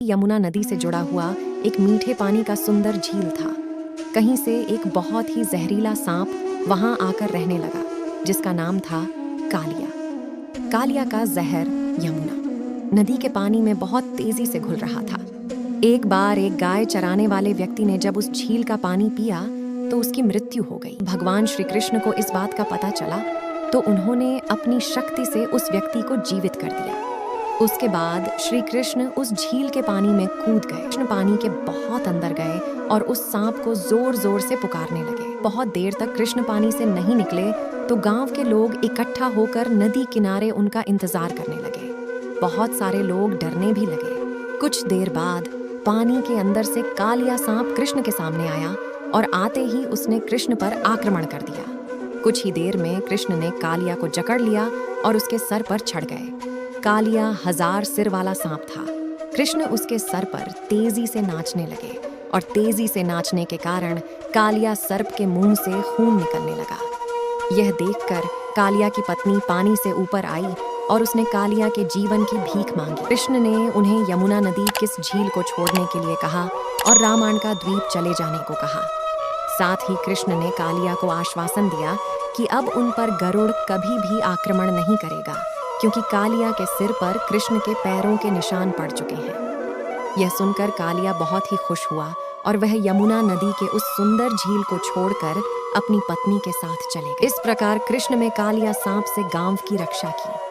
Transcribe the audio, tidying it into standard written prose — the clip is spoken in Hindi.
यमुना नदी से जुड़ा हुआ एक मीठे पानी का सुंदर झील था। कहीं से एक बहुत ही जहरीला सांप वहां आकर रहने लगा, जिसका नाम था कालिया। कालिया का जहर यमुना नदी के पानी में बहुत तेजी से घुल रहा था। एक बार एक गाय चराने वाले व्यक्ति ने जब उस झील का पानी पिया तो उसकी मृत्यु हो गई। भगवान श्री कृष्ण को इस बात का पता चला तो उन्होंने अपनी शक्ति से उस व्यक्ति को जीवित कर दिया। उसके बाद श्री कृष्ण उस झील के पानी में कूद गए। कृष्ण पानी के बहुत अंदर गए और उस सांप को जोर जोर से पुकारने लगे। बहुत देर तक कृष्ण पानी से नहीं निकले तो गांव के लोग इकट्ठा होकर नदी किनारे उनका इंतजार करने लगे। बहुत सारे लोग डरने भी लगे। कुछ देर बाद पानी के अंदर से कालिया सांप कृष्ण के सामने आया और आते ही उसने कृष्ण पर आक्रमण कर दिया। कुछ ही देर में कृष्ण ने कालिया को जकड़ लिया और उसके सर पर चढ़ गए। कालिया 1000 सिर वाला सांप था। कृष्ण उसके सर पर तेजी से नाचने लगे और तेजी से नाचने के कारण कालिया सर्प के मुंह से खून निकलने लगा। यह देखकर कालिया की पत्नी पानी से ऊपर आई और उसने कालिया के जीवन की भीख मांगी। कृष्ण ने उन्हें यमुना नदी किस झील को छोड़ने के लिए कहा और रामायण का द्वीप चले जाने को कहा। साथ ही कृष्ण ने कालिया को आश्वासन दिया कि अब उन पर गरुड़ कभी भी आक्रमण नहीं करेगा, क्योंकि कालिया के सिर पर कृष्ण के पैरों के निशान पड़ चुके हैं। यह सुनकर कालिया बहुत ही खुश हुआ और वह यमुना नदी के उस सुंदर झील को छोड़कर अपनी पत्नी के साथ चले गए। इस प्रकार कृष्ण ने कालिया सांप से गांव की रक्षा की।